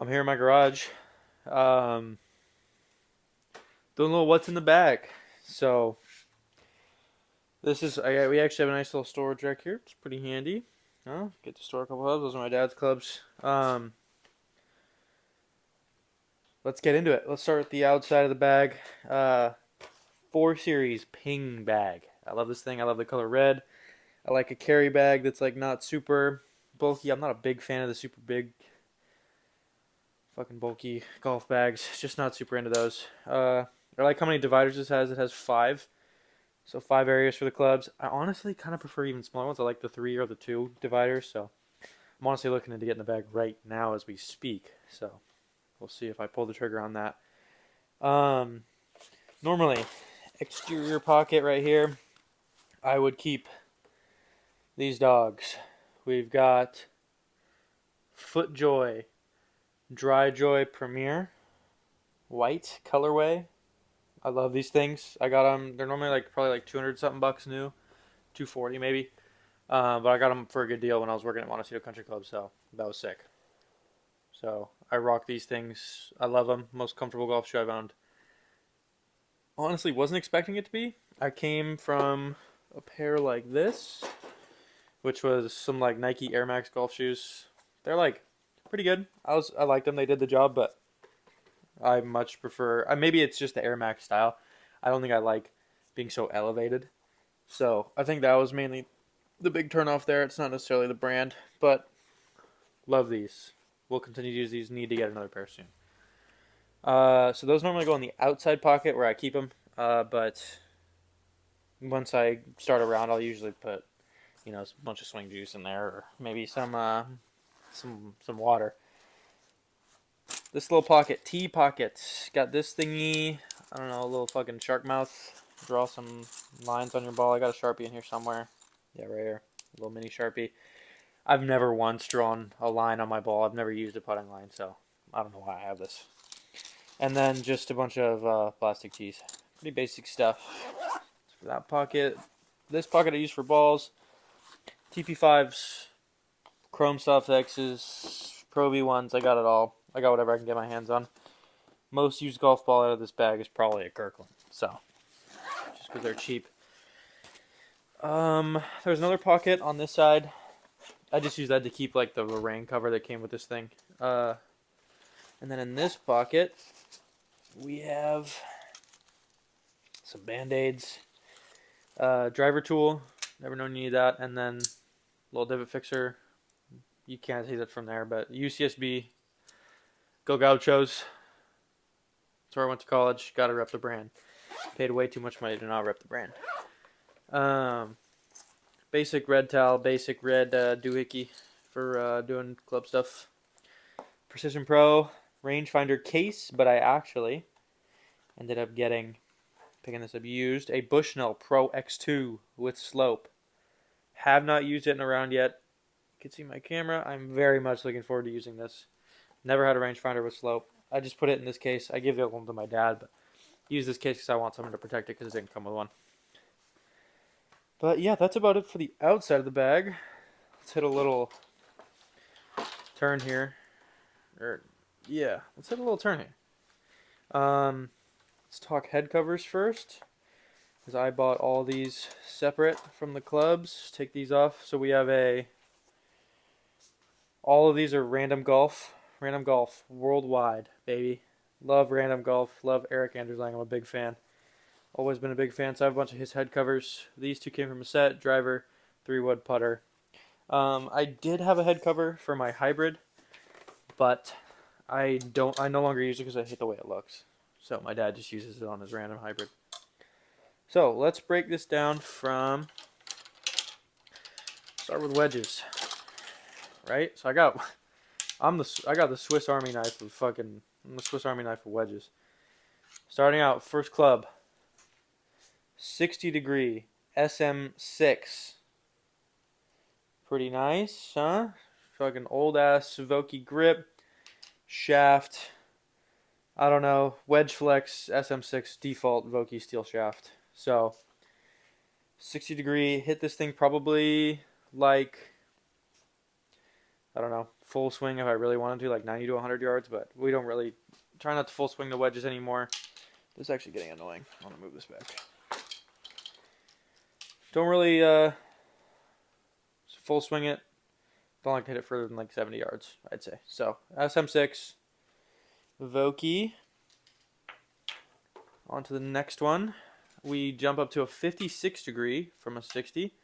I'm here in my garage, um, doing a little what's in the bag. So we actually have a nice little storage rack here. It's pretty handy. Get to store a couple clubs. Those are my dad's clubs. Let's get into it. Let's start with the outside of the bag. 4 Series Ping bag. I love this thing. I love the color red. I like a carry bag that's like not super bulky. I'm not a big fan of the super big fucking bulky golf bags. Just not super into those. I like how many dividers this has. It has 5. So 5 areas for the clubs. I honestly kind of prefer even smaller ones. I like the 3 or the 2 dividers. So I'm honestly looking into getting the bag right now as we speak. So we'll see if I pull the trigger on that. Um, Normally, exterior pocket right here, I would keep these dogs. We've got FootJoy Dry Joy Premier white colorway. I love these things. I got them. They're normally like probably like 200 something bucks new, 240 maybe. But I got them for a good deal when I was working at Montecito Country Club, so that was sick. So I rock these things. I love them. Most comfortable golf shoe I've owned. Honestly, wasn't expecting it to be. I came from a pair like this, which was some like Nike Air Max golf shoes. They're like pretty good. I liked them. They did the job, but I much prefer. Maybe it's just the Air Max style. I don't think I like being so elevated. So I think that was mainly the big turnoff there. It's not necessarily the brand, but love these. We'll continue to use these. Need to get another pair soon. So those normally go in the outside pocket where I keep them. But once I start a round, I'll usually put a bunch of swing juice in there, or maybe some water. This little pocket, T pocket, got this thingy. I don't know, a little fucking shark mouth. Draw some lines on your ball. I got a Sharpie in here somewhere. Yeah, right here, a little mini Sharpie. I've never once drawn a line on my ball. I've never used a putting line, so I don't know why I have this. And then just a bunch of plastic tees. Pretty basic stuff. For that pocket. This pocket I use for balls. TP5s, Chrome Soft X's, Pro V1s. I got it all. I got whatever I can get my hands on. Most used golf ball out of this bag is probably a Kirkland. So, just because they're cheap. There's another pocket on this side. I just use that to keep like the rain cover that came with this thing. And then in this pocket, we have some Band-Aids, driver tool. Never known you need that. And then little divot fixer. You can't see that from there, but UCSB, Go Gauchos. That's where I went to college. Got to rep the brand. Paid way too much money to not rep the brand. Basic red towel, basic red doohickey for doing club stuff. Precision Pro rangefinder case, but I actually ended up picking this up used, a Bushnell Pro X2 with slope. Have not used it in a round yet. You can see my camera. I'm very much looking forward to using this. Never had a rangefinder with slope. I just put it in this case. I gave the other one to my dad, but use this case because I want someone to protect it because it didn't come with one. But yeah, that's about it for the outside of the bag. Let's hit a little turn here. Let's hit a little turn here. Let's talk head covers first, because I bought all these separate from the clubs. Take these off. So we have all of these are Random Golf worldwide, baby. Love Random Golf. Love Eric Andrews Lang. I'm a big fan. Always been a big fan. So I have a bunch of his head covers. These two came from a set. Driver, 3-wood putter. I did have a head cover for my hybrid, but I no longer use it because I hate the way it looks. So my dad just uses it on his random hybrid. So let's break this down start with wedges, right? So I got the Swiss Army knife I'm the Swiss Army knife of wedges. Starting out, first club, 60 degree SM6. Pretty nice, huh? Fucking old ass Voki grip, shaft. I don't know, Wedge Flex SM6 default Voki steel shaft. So 60 degree, hit this thing probably like, I don't know, full swing if I really wanted to, like 90 to 100 yards, but we don't really try not to full swing the wedges anymore. This is actually getting annoying. I want to move this back. Don't really full swing it. Don't like to hit it further than like 70 yards, I'd say. So SM6, Vokey. On to the next one. We jump up to a 56 degree from a 60,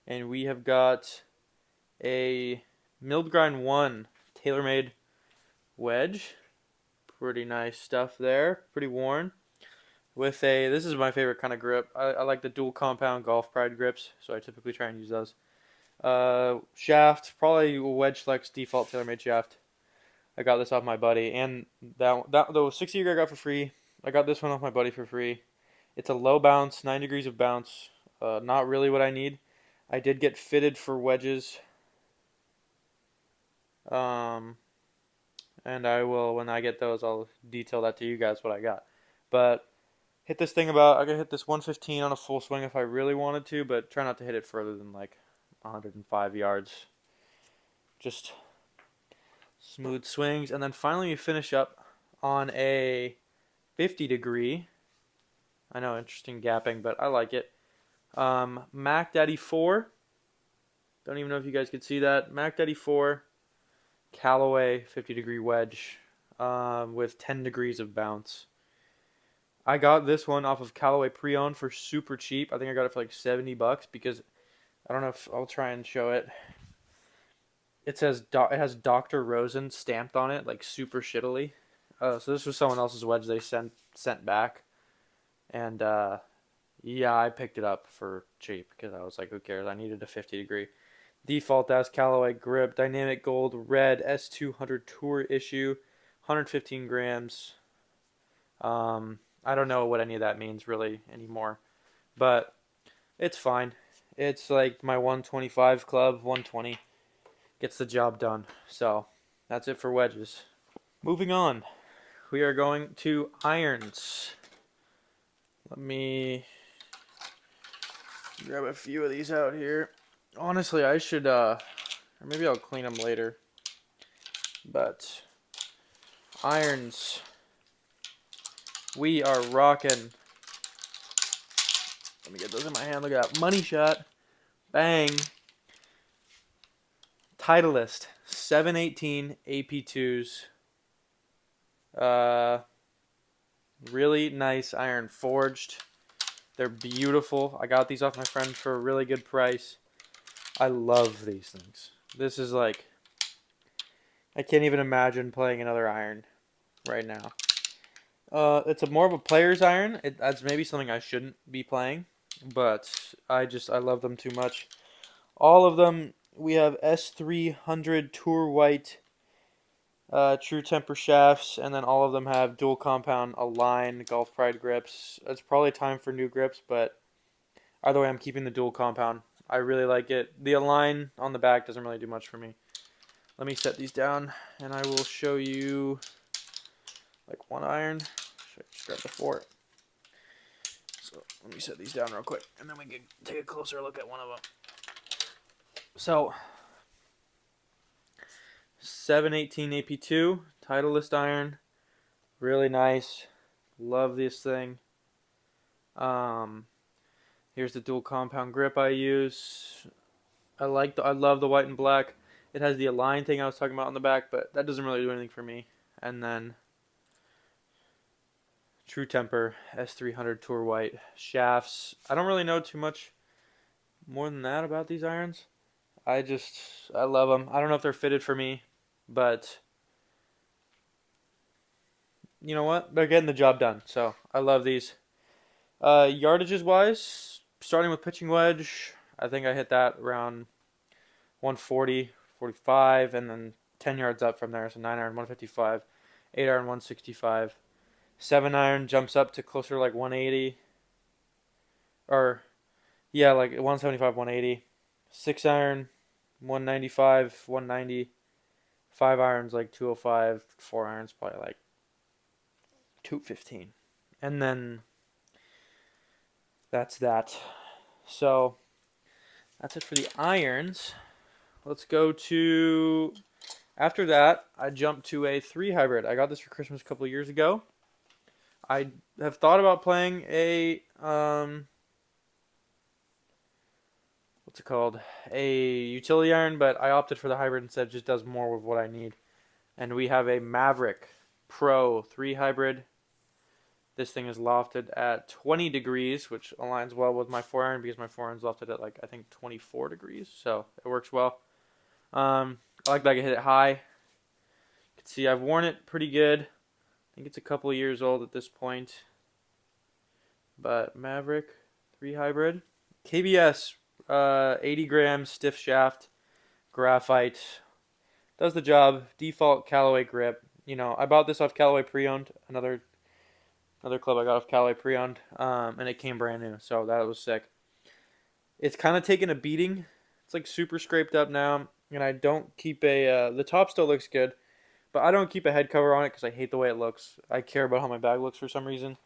and we have got a milled grind 1 TaylorMade wedge. Pretty nice stuff there. Pretty worn. With a, this is my favorite kind of grip. I like the dual compound Golf Pride grips, so I typically try and use those. Shaft, probably Wedge Flex default TaylorMade shaft. I got this off my buddy, and that the 60 degree I got for free. I got this one off my buddy for free. It's a low bounce, 9 degrees of bounce. Not really what I need. I did get fitted for wedges. And I will, when I get those, I'll detail that to you guys what I got. But hit this thing about, I could hit this 115 on a full swing if I really wanted to, but try not to hit it further than like 105 yards. Just smooth swings. And then finally we finish up on a 50 degree. I know, interesting gapping, but I like it. Mac Daddy 4. Don't even know if you guys could see that. Mac Daddy 4, Callaway 50 degree wedge with 10 degrees of bounce. I got this one off of Callaway pre-owned for super cheap. I think I got it for like 70 bucks because I don't know if I'll try and show it. It says it has Dr. Rosen stamped on it, like super shittily. So this was someone else's wedge they sent back, and yeah, I picked it up for cheap because I was like, who cares? I needed a 50 degree. Default as Callaway grip, dynamic gold, red S200 Tour issue, 115 grams. I don't know what any of that means really anymore, but it's fine. It's like my 125 club, 120 gets the job done. So that's it for wedges. Moving on, we are going to irons. Let me grab a few of these out here. Honestly, I should, or maybe I'll clean them later. But irons, we are rocking. Let me get those in my hand. Look at that. Money shot. Bang. Titleist. 718 AP2s. Really nice iron forged. They're beautiful. I got these off my friend for a really good price. I love these things. This is like, I can't even imagine playing another iron right now. It's a more of a player's iron. That's maybe something I shouldn't be playing, but I love them too much. All of them, we have S300 Tour White True Temper shafts, and then all of them have dual compound Align Golf Pride grips. It's probably time for new grips, but either way, I'm keeping the dual compound. I really like it. The Align on the back doesn't really do much for me. Let me set these down, and I will show you like one iron. Should I just grab the four? So let me set these down real quick, and then we can take a closer look at one of them. So 718 AP2 Titleist iron, really nice. Love this thing. Here's the dual compound grip I use. I love the white and black. It has the Align thing I was talking about on the back, but that doesn't really do anything for me. And then True Temper S300 Tour White shafts. I don't really know too much more than that about these irons. I love them. I don't know if they're fitted for me, but you know what? They're getting the job done. So I love these. Yardages wise, starting with pitching wedge, I think I hit that around 140, 45, and then 10 yards up from there. So 9 iron 155, 8 iron 165. 7 iron jumps up to closer to like 180. Or, yeah, like 175, 180. 6 iron 195, 190. 5 irons like 205. 4 irons probably like 215. And then that's that. So that's it for the irons. Let's go to After that, I jumped to a 3 hybrid. I got this for Christmas a couple of years ago. I have thought about playing a what's it called? A utility iron, but I opted for the hybrid instead. It just does more with what I need. And we have a Maverick Pro 3 hybrid. This thing is lofted at 20 degrees, which aligns well with my 4 iron because my 4 iron's lofted at like I think 24 degrees, so it works well. I like that I can hit it high. You can see I've worn it pretty good. I think it's a couple of years old at this point. But Maverick 3 hybrid. KBS 80 gram stiff shaft, graphite. Does the job. Default Callaway grip. You know, I bought this off Callaway pre-owned. Another club I got off Callaway pre-owned, and it came brand new, so that was sick. It's kind of taken a beating. It's like super scraped up now, and I don't keep a. The top still looks good, but I don't keep a head cover on it because I hate the way it looks. I care about how my bag looks for some reason.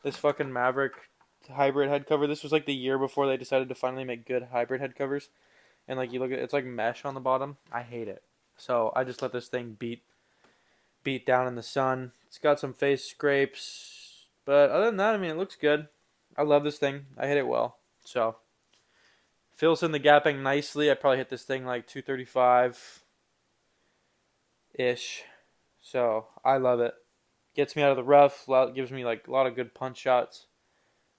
This fucking Maverick hybrid head cover. This was like the year before they decided to finally make good hybrid head covers, and like you look at it's like mesh on the bottom. I hate it. So I just let this thing beat down in the sun. It's got some face scrapes, but other than that, I mean, it looks good. I love this thing. I hit it well. So fills in the gapping nicely. I probably hit this thing like 235 ish. So I love it. Gets me out of the rough. Gives me like a lot of good punch shots.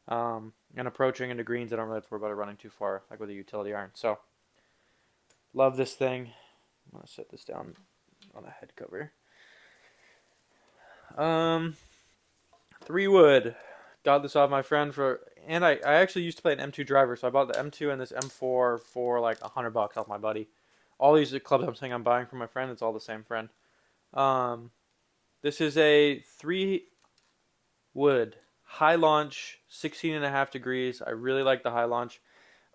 And approaching into greens, I don't really have to worry about it running too far, like with a utility iron. So love this thing. I'm gonna set this down on a head cover. Um, 3 wood. Got this off my friend for, and I actually used to play an M2 driver, so I bought the M2 and this M4 for like $100 off my buddy. All these clubs I'm saying I'm buying from my friend, it's all the same friend. Um, this is a 3 wood high launch, 16.5 degrees. I really like the high launch.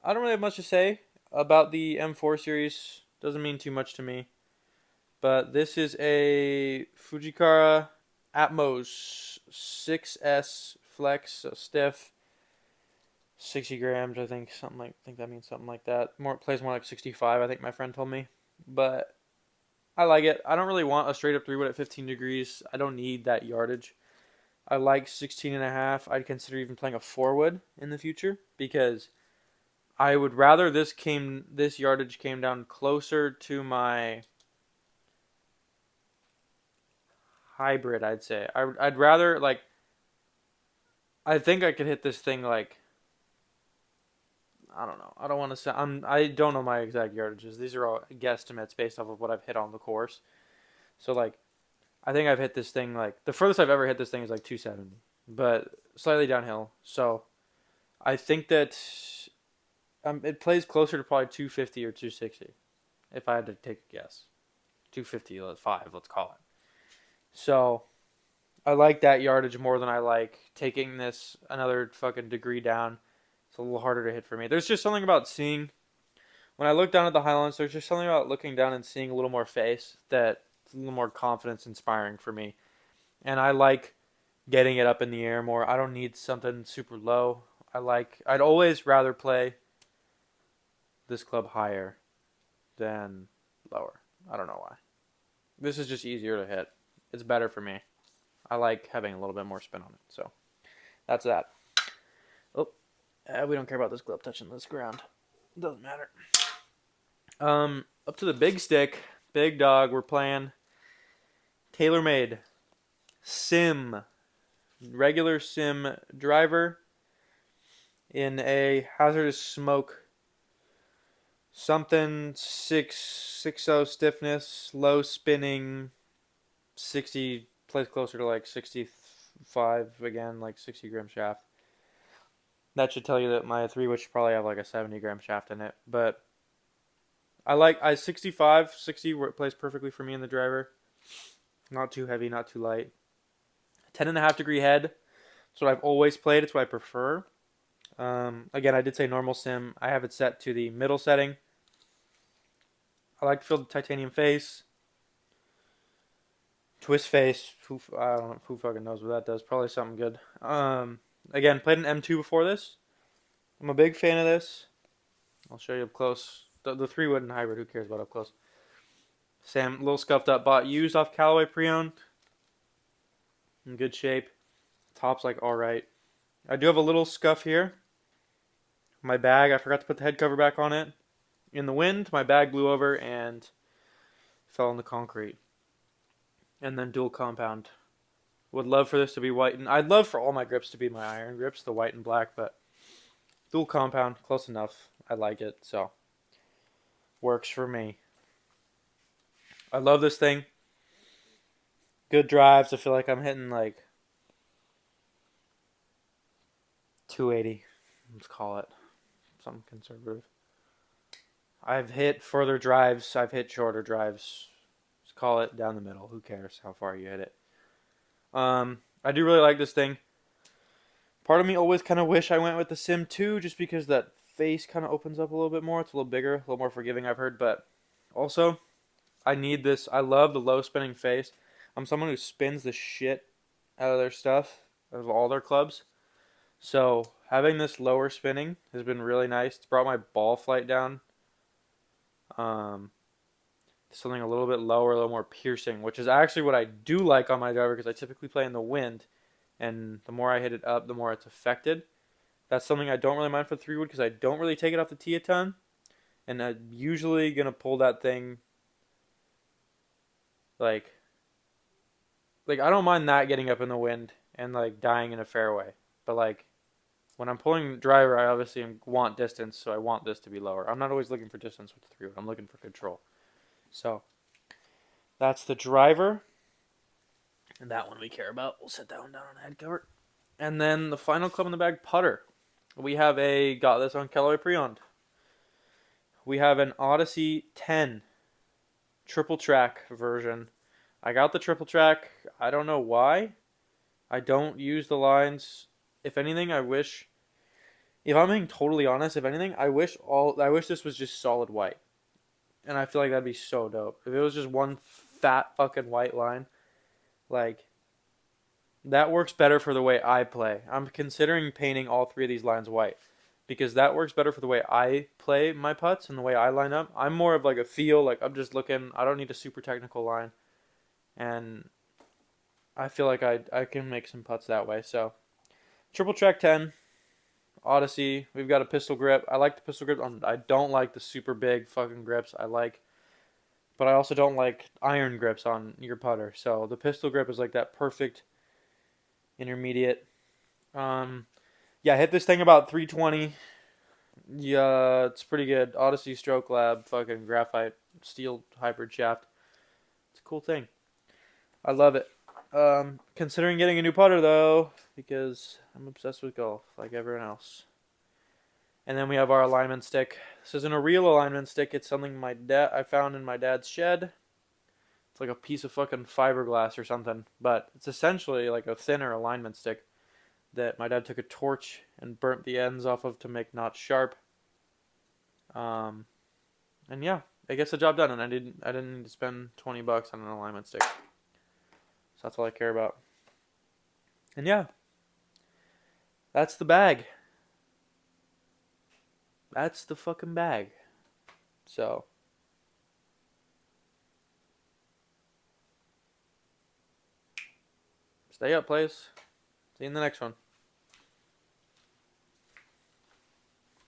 I don't really have much to say about the M4 series. Doesn't mean too much to me. But this is a Fujikara Atmos 6S Flex, so stiff, 60 grams. I think that means something like that. More it plays more like 65. I think my friend told me, but I like it. I don't really want a straight up 3 wood at 15 degrees. I don't need that yardage. I like 16 and a half. I'd consider even playing a 4 wood in the future because I would rather this yardage came down closer to my hybrid. I'd say I'd rather like I think I could hit this thing like I don't know. I don't want to say I don't know my exact yardages. These are all guesstimates based off of what I've hit on the course. So like I think I've hit this thing like the furthest I've ever hit this thing is like 270, but slightly downhill. So I think that it plays closer to probably 250 or 260 if I had to take a guess. 255, let's call it. So I like that yardage more than I like taking this another fucking degree down. It's a little harder to hit for me. There's just something about seeing when I look down at the Highlands. There's just something about looking down and seeing a little more face that's a little more confidence inspiring for me. And I like getting it up in the air more. I don't need something super low. I'd always rather play this club higher than lower. I don't know why. This is just easier to hit. It's better for me. I like having a little bit more spin on it. So that's that. Oh, we don't care about this glove touching this ground. It doesn't matter. Up to the big stick, big dog. We're playing TaylorMade Sim, regular Sim driver in a hazardous smoke. Something 660 stiffness, low spinning, 60 plays closer to like 65 again, like 60 gram shaft. That should tell you that my 3 wood should probably have like a 70 gram shaft in it. But I 65, 60 where it plays perfectly for me in the driver. Not too heavy, not too light. 10.5 degree head. That's what I've always played. It's what I prefer. Again, I did say normal sim. I have it set to the middle setting. I like to feel the titanium face. Twist face. I don't know. Who fucking knows what that does? Probably something good. Again, played an M2 before this. I'm a big fan of this. I'll show you up close. The 3 wood and hybrid. Who cares about up close? Sam, little scuffed up. Bought used off Callaway pre-owned. In good shape. Top's like alright. I do have a little scuff here. My bag, I forgot to put the head cover back on it. In the wind, my bag blew over and fell in the concrete. And then dual compound. Would love for this to be white, and I'd love for all my grips to be my iron grips, the white and black, but dual compound, close enough. I like it, so works for me. I love this thing. Good drives. I feel like I'm hitting like 280. Let's call it something conservative. I've hit further drives. I've hit shorter drives. Let's call it down the middle. Who cares how far you hit it? I do really like this thing. Part of me always kind of wish I went with the Sim 2 just because that face kind of opens up a little bit more. It's a little bigger, a little more forgiving, I've heard. But also, I need this. I love the low spinning face. I'm someone who spins the shit out of their stuff, of all their clubs. So having this lower spinning has been really nice. It's brought my ball flight down. Um, Something a little bit lower, a little more piercing, which is actually what I do like on my driver because I typically play in the wind, and the more I hit it up, the more it's affected. That's something I don't really mind for 3-wood because I don't really take it off the tee a ton, and I'm usually gonna pull that thing like I don't mind that getting up in the wind and like dying in a fairway, but like when I'm pulling the driver, I obviously want distance, so I want this to be lower. I'm not always looking for distance with the 3-wood. I'm looking for control. So that's the driver. And that one we care about. We'll set that one down on the head cover. And then the final club in the bag, putter. We have got this on Callaway pre-owned. We have an Odyssey 10 triple track version. I got the triple track. I don't know why. I don't use the lines. If anything, I wish, if I'm being totally honest, if anything, I wish this was just solid white. And I feel like that'd be so dope. If it was just one fat fucking white line, like, that works better for the way I play. I'm considering painting all 3 of these lines white because that works better for the way I play my putts and the way I line up. I'm more of like a feel, like I'm just looking, I don't need a super technical line. And I feel like I can make some putts that way. So, triple track 10, Odyssey. We've got a pistol grip. I like the pistol grip. I don't like the super big fucking grips. But I also don't like iron grips on your putter. So the pistol grip is like that perfect intermediate. Yeah, I hit this thing about 320. Yeah, it's pretty good. Odyssey Stroke Lab, fucking graphite steel hybrid shaft. It's a cool thing. I love it. Considering getting a new putter though, because I'm obsessed with golf, like everyone else. And then we have our alignment stick. This isn't a real alignment stick. It's something I found in my dad's shed. It's like a piece of fucking fiberglass or something, but it's essentially like a thinner alignment stick that my dad took a torch and burnt the ends off of to make knots sharp. Um, and yeah, it gets the job done, and I didn't need to spend $20 on an alignment stick. So that's all I care about. And yeah, that's the bag. That's the fucking bag. So stay up, please. See you in the next one.